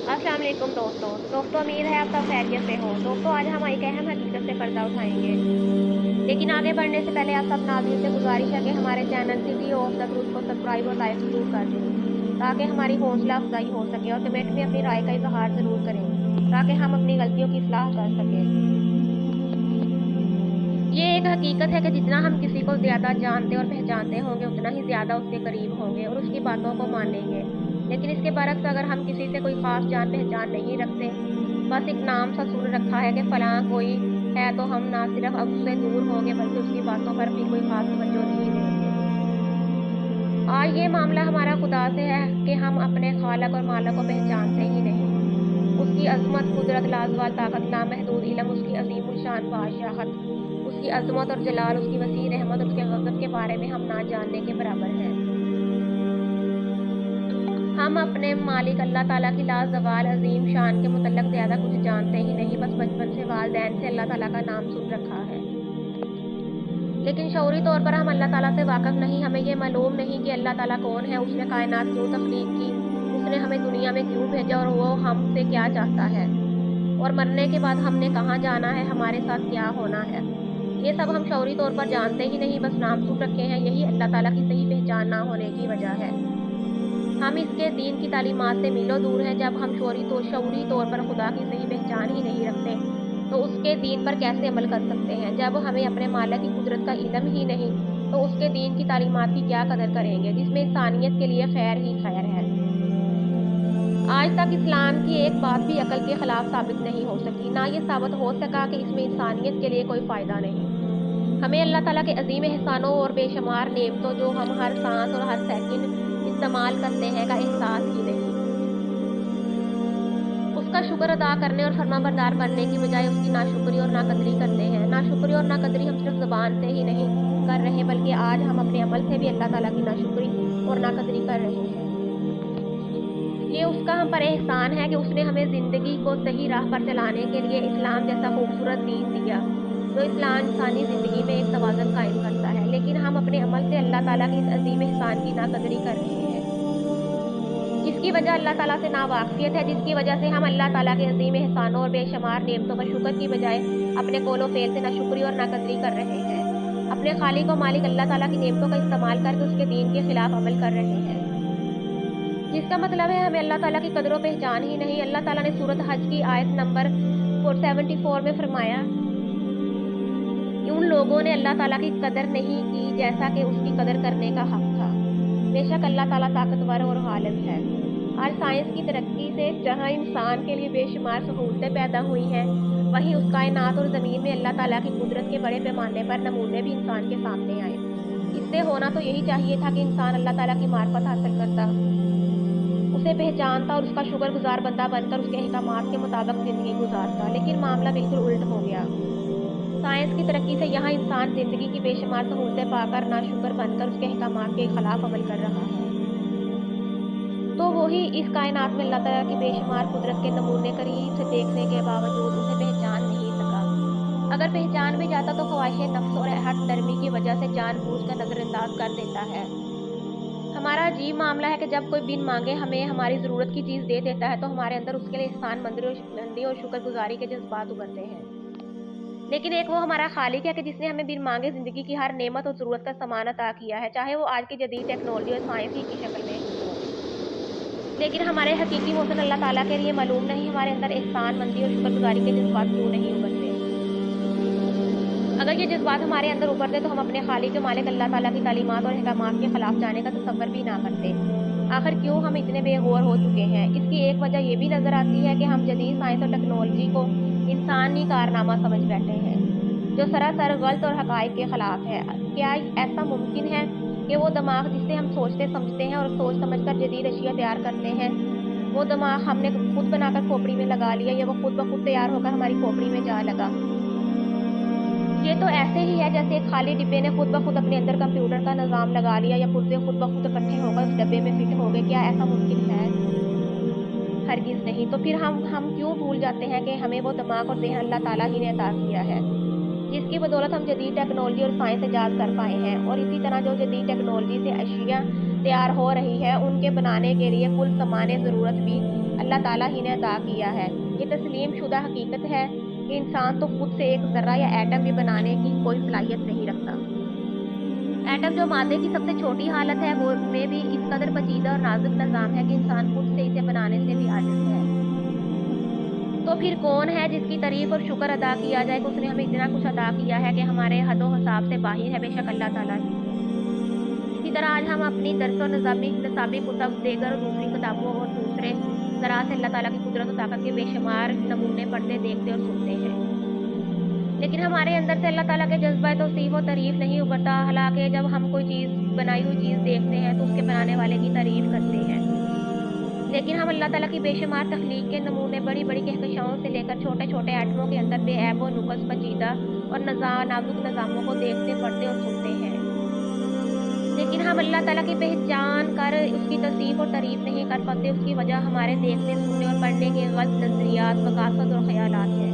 अस्सलाम वालेकुम दोस्तों, उम्मीद है आप सब खैरियत से हो। दोस्तों, आज हम एक अहम हकीकत से पर्दा उठाएंगे, लेकिन आगे बढ़ने से पहले आप सब नाज़रीन से गुजारिश है कि हमारे channel city of the truth को सब्सक्राइब और लाइक ज़रूर कर दें, ताकि हमारी हौसला अफजाई हो सके, और कमेंट में अपनी राय का इजहार ज़रूर करें, ताकि हम अपनी गलतियों की इस्लाह कर सकें। ये एक हकीकत है कि जितना हम किसी को ज़्यादा जानते और पहचानते होंगे, उतना ही ज़्यादा उसके करीब होंगे और उसकी बातों को मानेंगे। लेकिन इसके बरक्स, अगर हम किसी से कोई ख़ास जान पहचान नहीं रखते, बस एक नाम सा सुन रखा है कि फ़लाँ कोई है, तो हम ना सिर्फ अब उससे दूर होंगे, बल्कि उसकी बातों पर भी कोई ख़ास तवज्जो नहीं देंगे। आज ये मामला हमारा खुदा से है कि हम अपने खालक और मालिक को पहचानते ही नहीं। उसकी अज़मत, कुदरत, लाज़वाल ताकत, लामहदूद इल्म, उसकी अज़ीमुल शान बादशाहत, उसकी अज़मत और जलाल, उसकी वसी रहमत और उसके ग़ज़ब के बारे में हम ना जानने के बराबर हैं। हम अपने मालिक अल्लाह ताला की लाज़वाल अज़ीम शान के मुतल्लक़ ज़्यादा कुछ जानते ही नहीं, बस बचपन से वालिदैन से अल्लाह ताला का नाम सुन रखा है। लेकिन शऊरी तौर पर हम अल्लाह ताला से वाक़िफ़ नहीं। हमें ये मालूम नहीं कि अल्लाह ताला कौन है, उसने कायनात क्यों तख़लीक़ की, उसने हमें दुनिया में क्यों भेजा और वो हमसे क्या चाहता है, और मरने के बाद हमने कहाँ जाना है, हमारे साथ क्या होना है। ये सब हम शऊरी तौर पर जानते ही नहीं, बस नाम सुन रखे हैं। यही अल्लाह ताला की सही पहचान ना होने की वजह है। हम इसके दीन की तालीमात से मीलों दूर हैं। जब हम शऊरी तौर पर खुदा की सही पहचान ही नहीं रखते, तो उसके दीन पर कैसे अमल कर सकते हैं। जब हमें अपने मालिक की कुदरत का इल्म ही नहीं, तो उसके दीन की तालीमात की क्या कदर करेंगे, जिसमें इंसानियत के लिए खैर ही खैर है। आज तक इस्लाम की एक बात भी अकल के खिलाफ साबित नहीं हो सकी, ना ये साबित हो सका कि इसमें इंसानियत के लिए कोई फ़ायदा नहीं। हमें अल्लाह ताला के अजीम एहसानों और बेशुमार नेमतों, जो हम हर सांस और हर सेकंड इस्तेमाल करते हैं, का एहसास ही नहीं। उसका शुक्र अदा करने और फरमाबरदार बनने की बजाय उसकी नाशुक्री और नाकदरी करते हैं। नाशुक्री और नाकदरी हम सिर्फ ज़बान से ही नहीं कर रहे, बल्कि आज हम अपने अमल से भी अल्लाह ताला की नाशुक्री और नाकदरी कर रहे हैं। ये उसका हम पर एहसान है कि उसने हमें ज़िंदगी को सही राह पर चलाने के लिए इस्लाम जैसा खूबसूरत दीन दिया। जो इस्लाम इंसानी ज़िंदगी में एक तवाज़ुन कायम करता है, लेकिन हम अपने अमल से अल्लाह ताला के इस अज़ीम एहसान की नाकदरी कर रहे हैं, जिसकी वजह अल्लाह ताला से नावाक़फ़ियत है, जिसकी वजह से हम अल्लाह ताला के अज़ीम एहसानों और बेशुमार नेमतों पर शुक्र की बजाय अपने कौलो फ़ेल से नाशुक्री और नाकदरी कर रहे हैं। अपने खालिक और मालिक अल्लाह ताला की नेमतों का इस्तेमाल करके उसके दीन के खिलाफ अमल कर रहे हैं, जिसका मतलब है हमें अल्लाह ताला की कदर व पहचान ही नहीं। अल्लाह ताला ने सूरत हज की आयत नंबर 474 में फरमाया, उन लोगों ने अल्लाह ताला की कदर नहीं की जैसा कि उसकी कदर करने का हक था। बेशक अल्लाह ताला ताकतवर और गालिब है। आज साइंस की तरक्की से जहां इंसान के लिए बेशुमार सहूलतें पैदा हुई हैं, वहीं उस कायनात और ज़मीन में अल्लाह ताला की कुदरत के बड़े पैमाने पर नमूने भी इंसान के सामने आए। इससे होना तो यही चाहिए था कि इंसान अल्लाह ताला की मार्फत हासिल करता, उसे पहचानता और उसका शुक्रगुजार बंदा बनकर उसके अहकामात के मुताबिक ज़िंदगी गुजारता। लेकिन मामला बिल्कुल उल्ट हो गया। साइंस की तरक्की से यहाँ इंसान ज़िंदगी की बेशुमार सहूलतें पाकर नाशुक्र बनकर उसके अहकामात के खिलाफ अमल कर रहा है। तो वही इस कायनात में अल्लाह ताला की बेशुमार कुदरत के नमूने करीब से देखने के बावजूद उसे पहचान नहीं सका। अगर पहचान भी जाता, तो ख्वाहिश नफ्स और हठ धर्मी की वजह से जानबूझकर नज़रअंदाज कर देता है। हमारा अजीब मामला है कि जब कोई बिन मांगे हमें हमारी ज़रूरत की चीज़ दे देता है, तो हमारे अंदर उसके लिए एहसान मंदी और शुक्रगुजारी के जज्बात उभरते हैं। लेकिन एक वो हमारा खालिक है कि जिसने हमें बिन मांगे ज़िंदगी की हर नेमत और ज़रूरत का सामान अता किया है, चाहे वो आज की जदीद टेक्नोलॉजी और साइंस ही की शक्ल में हो। लेकिन हमारे हकीकी मोहसिन अल्लाह ताला के लिए मालूम नहीं, हमारे अंदर एहसान मंदी और शुक्रगुजारी के जज्बात क्यों नहीं उभरते। अगर ये जज्बात हमारे अंदर उभरते, तो हम अपने खालिक मालिक अल्लाह ताला की तालीमात और अहकामात के खिलाफ जाने का तसव्वुर भी ना करते। आखिर क्यों हम इतने बेगौर हो चुके हैं? इसकी एक वजह ये भी नज़र आती है कि हम जदीद साइंस और टेक्नोलॉजी को इंसानी कारनामा समझ बैठे हैं, जो सरासर गलत और हक़ाइक़ के खिलाफ है। क्या ऐसा मुमकिन है कि वो दिमाग जिससे हम सोचते समझते हैं और सोच समझकर जदीद अशिया तैयार करते हैं, वो दिमाग हमने खुद बनाकर खोपड़ी में लगा लिया, या वो खुद ब खुद तैयार होकर हमारी खोपड़ी में जा लगा? ये तो ऐसे ही है जैसे एक खाली डिब्बे ने खुद ब खुद अपने अंदर कंप्यूटर का निज़ाम लगा लिया, या पुर्जे खुद ब खुद इकट्ठे होकर उस डब्बे में फिट हो गए। क्या ऐसा मुमकिन है? हरगिज़ नहीं। तो फिर हम क्यों भूल जाते हैं कि हमें वो दिमाग और ज़हन अल्लाह ताला ही ने अता किया है, जिसकी बदौलत हम जदीद टेक्नोलॉजी और साइंस ईजाद कर पाए हैं। और इसी तरह जो जदीद टेक्नोलॉजी से अशिया तैयार हो रही है, उनके बनाने के लिए कुल सामान ज़रूरत भी اللہ تعالیٰ ہی نے عطا کیا ہے۔ یہ تسلیم شدہ حقیقت ہے کہ انسان تو خود سے ایک ذرہ یا ایٹم بھی بنانے کی کوئی صلاحیت نہیں رکھتا۔ ایٹم جو مادے کی سب سے چھوٹی حالت ہے، وہ میں بھی اس قدر پیچیدہ اور نازک نظام ہے کہ انسان خود سے اسے بنانے سے بھی عاجز ہے۔ تو پھر کون ہے جس کی تعریف اور شکر ادا کیا جائے کہ اس نے ہمیں اتنا کچھ عطا کیا ہے کہ ہمارے حد و حساب سے باہر ہے؟ بے شک اللہ تعالیٰ ہی ہے۔ اسی طرح آج ہم اپنی درس و نصابی کتب، دیگر اور دوسری کتابوں اور دوسرے ذرائع سے اللہ تعالیٰ کی قدرت و طاقت کے بے شمار نمونے پڑھتے، دیکھتے اور سنتے ہیں، لیکن ہمارے اندر سے اللہ تعالیٰ کے جذبہ توصیف و تعریف نہیں ابھرتا۔ حالانکہ جب ہم کوئی چیز، بنائی ہوئی چیز دیکھتے ہیں تو اس کے بنانے والے کی تعریف کرتے ہیں، لیکن ہم اللہ تعالیٰ کی بے شمار تخلیق کے نمونے، بڑی بڑی کہکشاؤں سے لے کر چھوٹے چھوٹے ایٹموں کے اندر بے عیب و نقص، پیچیدہ اور نازک نظاموں کو دیکھتے، پڑھتے اور سنتے ہیں، لیکن ہم اللہ تعالیٰ کی پہچان کر اس کی توصیف اور تعریف نہیں کر پاتے۔ اس کی وجہ ہمارے دیکھنے، سننے اور پڑھنے کے غلط نظریات، مقاصد اور خیالات ہیں۔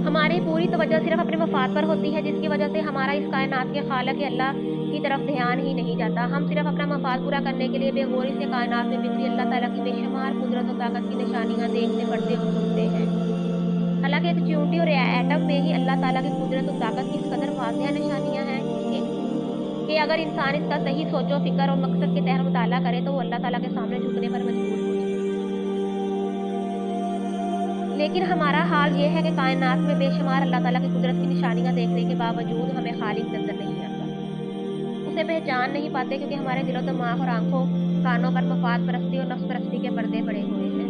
ہماری پوری توجہ صرف اپنے مفاد پر ہوتی ہے، جس کی وجہ سے ہمارا اس کائنات کے خالق اللہ کی طرف دھیان ہی نہیں جاتا۔ ہم صرف اپنا مفاد پورا کرنے کے لیے بے غوری سے کائنات میں بکھری اللہ تعالیٰ کی بے شمار قدرت و طاقت کی نشانیاں دیکھتے، پڑھتے اور سنتے ہیں۔ حالانکہ ایک چیونٹی اور ایٹم میں ہی اللہ تعالیٰ کی قدرت و طاقت کی اس قدر واضح نشانیاں ہیں کہ اگر انسان اس کا صحیح سوچ و فکر اور مقصد کے تحت مطالعہ کرے تو وہ اللہ تعالیٰ کے سامنے جھکنے پر مجبور ہو جائے۔ لیکن ہمارا حال یہ ہے کہ کائنات میں بے شمار اللہ تعالیٰ کی قدرت کی نشانیاں دیکھنے کے باوجود ہمیں خالق نظر نہیں آتا، اسے پہچان نہیں پاتے، کیونکہ ہمارے دل و دماغ اور آنکھوں، کانوں پر مفاد پرستی اور نفس پرستی کے پردے پڑے ہوئے ہیں۔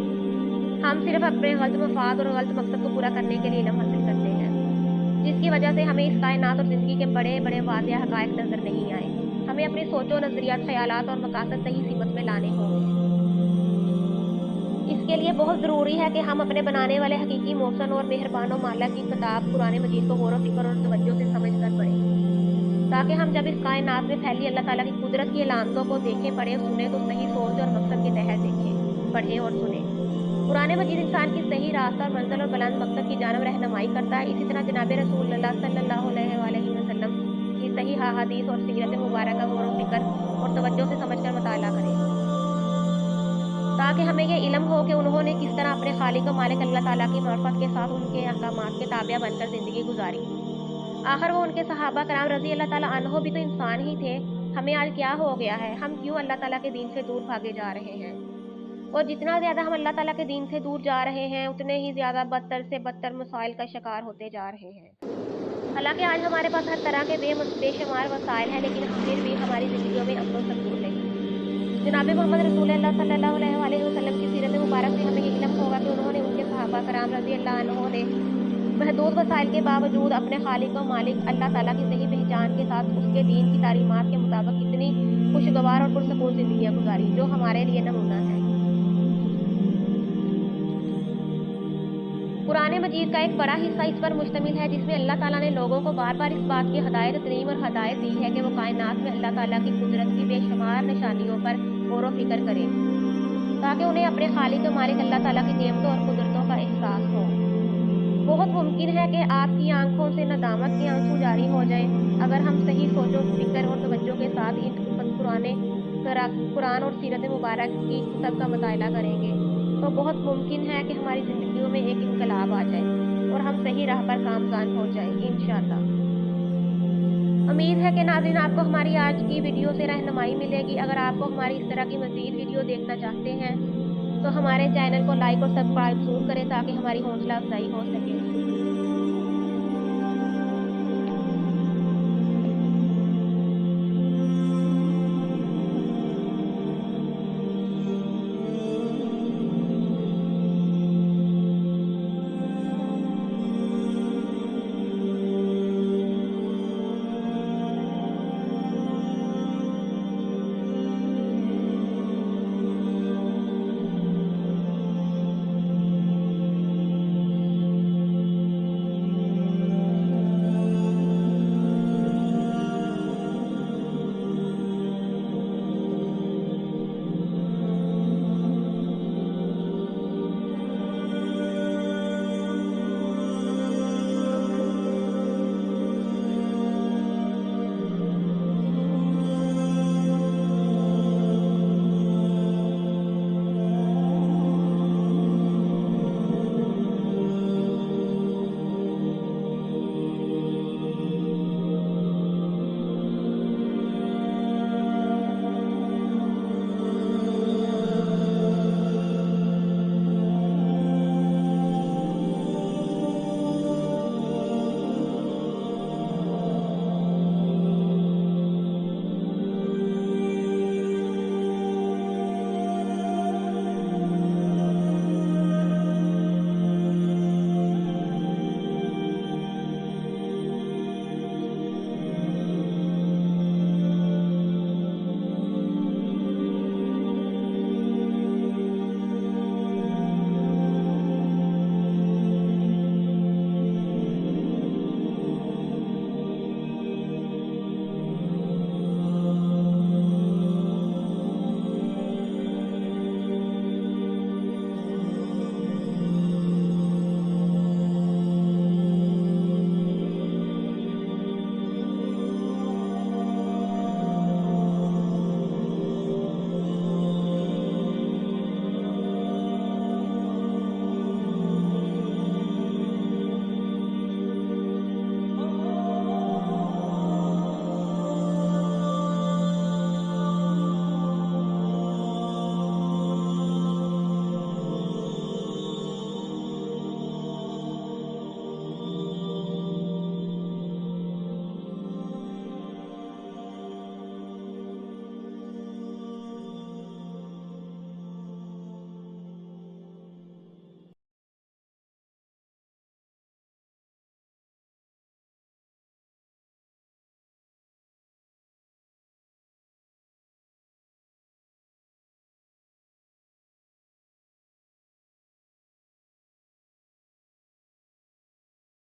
ہم صرف اپنے غلط مفاد اور غلط مقصد کو پورا کرنے کے لیے علم حاصل کرتے ہیں، جس کی وجہ سے ہمیں اس کائنات اور زندگی کے بڑے بڑے واضح حقائق نظر نہیں آئے۔ ہمیں اپنی سوچ و نظریات، خیالات اور مقاصد صحیح سمت میں لانے ہوں گے۔ اس کے لیے بہت ضروری ہے کہ ہم اپنے بنانے والے حقیقی محسن اور مہربان و مالک کی کتاب قرآن مجید کو غور و فکر اور توجہ سے سمجھ کر پڑھیں، تاکہ ہم جب اس کائنات میں پھیلی اللہ تعالیٰ کی قدرت کی علامتوں کو دیکھیں، پڑھیں، سنیں تو صحیح سوچ اور مقصد کے تحت دیکھیں، پڑھیں اور سنیں۔ قرآن مجید انسان کی صحیح راستہ اور منزل اور بلند مقصد کی جانب رہنمائی کرتا ہے۔ اسی طرح جناب رسول اللہ صلی اللہ علیہ وآلہ وسلم کی صحیح حدیث اور سیرت مبارکہ غور و فکر اور توجہ سے سمجھ کر مطالعہ کریں، تاکہ ہمیں یہ علم ہو کہ انہوں نے کس طرح اپنے خالق و مالک اللہ تعالیٰ کی معرفت کے ساتھ ان کے احکامات کے تابع بن کر زندگی گزاری۔ آخر وہ ان کے صحابہ کرام رضی اللہ تعالیٰ عنہ بھی تو انسان ہی تھے۔ ہمیں آج کیا ہو گیا ہے؟ ہم کیوں اللہ تعالیٰ کے دین سے دور بھاگے جا رہے ہیں؟ اور جتنا زیادہ ہم اللہ تعالیٰ کے دین سے دور جا رہے ہیں، اتنے ہی زیادہ بدتر سے بدتر مسائل کا شکار ہوتے جا رہے ہیں۔ حالانکہ آج ہمارے پاس ہر طرح کے بے شمار وسائل ہیں، لیکن پھر بھی ہماری زندگیوں میں امن و سکون نہیں۔ جناب محمد رسول اللہ صلی اللہ علیہ وآلہ وسلم کی سیرت مبارک سے ہمیں یہ علم ہوگا کہ انہوں نے، ان کے صحابہ کرام رضی اللہ عنہ نے محدود وسائل کے باوجود اپنے خالق و مالک اللہ تعالیٰ کی صحیح پہچان کے ساتھ اس کے دین کی تعلیمات کے مطابق کتنی خوشگوار اور پرسکون زندگیاں گزاری، جو ہمارے لیے نمونہ ہے۔ قرآن مجید کا ایک بڑا حصہ اس پر مشتمل ہے، جس میں اللہ تعالیٰ نے لوگوں کو بار بار اس بات کی ہدایت ترغیب اور ہدایت دی ہے کہ وہ کائنات میں اللہ تعالیٰ کی قدرت کی بے شمار نشانیوں پر غور و فکر کریں، تاکہ انہیں اپنے خالق و مالک اللہ تعالیٰ کی نعمتوں اور قدرتوں کا احساس ہو۔ بہت ممکن ہے کہ آپ کی آنکھوں سے ندامت کے آنسو جاری ہو جائیں اگر ہم صحیح سوچ و فکر اور توجہ کے ساتھ قرآن اور سیرت مبارک کی کتب کا مطالعہ کریں گے، تو بہت ممکن ہے کہ ہماری زندگیوں میں ایک انقلاب آ جائے اور ہم صحیح راہ پر گامزن ہو جائیں گے انشاءاللہ۔ امید ہے کہ ناظرین آپ کو ہماری آج کی ویڈیو سے رہنمائی ملے گی۔ اگر آپ کو ہماری اس طرح کی مزید ویڈیو دیکھنا چاہتے ہیں تو ہمارے چینل کو لائک اور سبسکرائب ضرور کریں، تاکہ ہماری حوصلہ افزائی ہو سکے۔